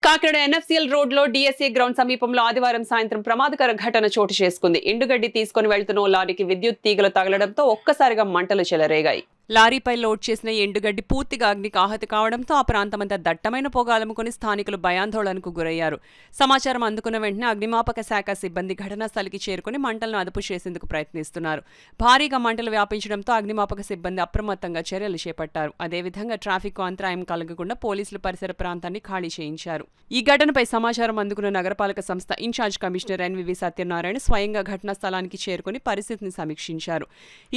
Kakinada NFCL road లో DSA ground సమీపంలో ఆదివారం సాయంత్రం ప్రమాదకర ఘటన చోటు చేసుకుంది. ఎండుగడ్డి తీసుకుని వెళ్తున్న ఓ లారీకి విద్యుత్ తీగలు తగలడంతో ఒక్కసారిగా మంటలు చెలరేగాయి. లారీపై లోడ్ చేసిన ఎండుగడ్డి పూర్తిగా అగ్నికి ఆహతి కావడంతో ఆ ప్రాంతమంతా దట్టమైన పొగ అలుముకుని స్థానికులు భయాందోళనకు గురయ్యారు. సమాచారం అందుకున్న వెంటనే అగ్నిమాపక శాఖ సిబ్బంది ఘటనా స్థలికి చేరుకుని మంటలను అదుపు చేసేందుకు ప్రయత్నిస్తున్నారు. భారీగా మంటలు వ్యాపించడంతో అగ్నిమాపక సిబ్బంది అప్రమత్తంగా చర్యలు చేపట్టారు. అదేవిధంగా ట్రాఫిక్ అంతరాయం కలగకుండా పోలీసులు పరిసర ప్రాంతాన్ని ఖాళీ చేయించారు. ఈ ఘటనపై సమాచారం అందుకున్న నగరపాలక సంస్థ ఇన్ఛార్జ్ కమిషనర్ ఎన్వివి సత్యనారాయణ స్వయంగా ఘటనా స్థలానికి చేరుకుని పరిస్థితిని సమీక్షించారు.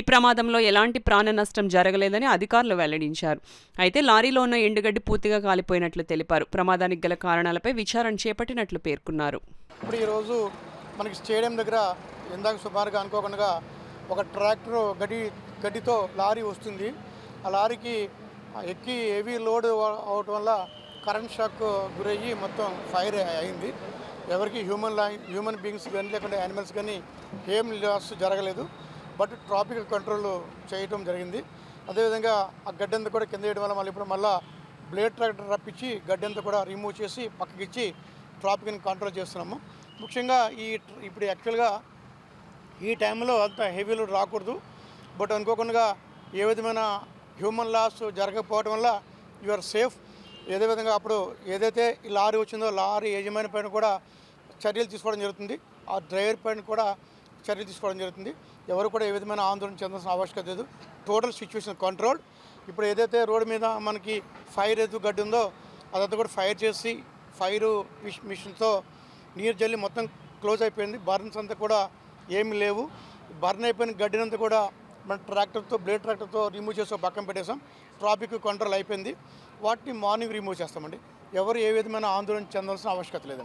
ఈ ప్రమాదంలో ఎలాంటి ప్రాణ నష్టం జరగలేదని అధికారులు వెల్లడించారు. అయితే లారీలో ఉన్న ఎండుగడ్డి పూర్తిగా కాలిపోయినట్లు తెలిపారు. ప్రమాదానికి గల కారణాలపై విచారణ చేపట్టినట్లు పేర్కొన్నారు. ఇప్పుడు ఈరోజు మనకి స్టేడియం దగ్గర ఇందాక సుమారుగా అనుకోకుండా ఒక ట్రాక్టర్ గడ్డితో లారీ వస్తుంది. ఆ లారీకి ఎక్కి హెవీ లోడ్ అవటం వల్ల కరెంట్ షాక్ గురయ్యి మొత్తం ఫైర్ అయింది. ఎవరికి హ్యూమన్ బీయింగ్స్ కానీ లేకుంటే యానిమల్స్ కానీ ఏం లాస్ జరగలేదు. బట్ ట్రాఫిక్ కంట్రోల్ చేయటం జరిగింది. అదేవిధంగా ఆ గడ్డంతా కూడా కింద వేయడం వల్ల ఇప్పుడు మళ్ళీ బ్లేడ్ ట్రాక్టర్ రప్పించి గడ్డంతా కూడా రిమూవ్ చేసి పక్కకిచ్చి ట్రాఫిక్ని కంట్రోల్ చేస్తున్నాము. ముఖ్యంగా ఇప్పుడు యాక్చువల్గా ఈ టైంలో అంత హెవీ లోడ్ రాకూడదు. బట్ అనుకోకుండా ఏ విధమైన హ్యూమన్ లాస్ జరగకపోవడం వల్ల యు ఆర్ సేఫ్. ఏదే విధంగా అప్పుడు ఏదైతే ఈ లారీ వచ్చిందో లారీ యజమాని పైన కూడా చర్యలు తీసుకోవడం జరుగుతుంది. ఆ డ్రైవర్ పైన కూడా చర్యలు తీసుకోవడం జరుగుతుంది. ఎవరు కూడా ఏ విధమైన ఆందోళన చెందాల్సిన ఆవశ్యకత లేదు. Total situation control. ఇప్పుడు ఏదైతే రోడ్డు మీద మనకి ఫైర్ గడ్డి ఉందో అదంతా కూడా ఫైర్ చేసి ఫైర్ మిషన్తో నీరు జల్లి మొత్తం క్లోజ్ అయిపోయింది. బర్న్స్ అంతా కూడా ఏమీ లేవు. బర్న్ అయిపోయిన గడ్డినంతా కూడా మన బ్లేడ్ ట్రాక్టర్తో రిమూవ్ చేసి పక్కన పెట్టేసాం. ట్రాఫిక్ కంట్రోల్ అయిపోయింది. వాటిని మార్నింగ్ రిమూవ్ చేస్తామండి. ఎవరు ఏ విధమైన ఆందోళన చెందాల్సిన ఆవశ్యకత లేదండి.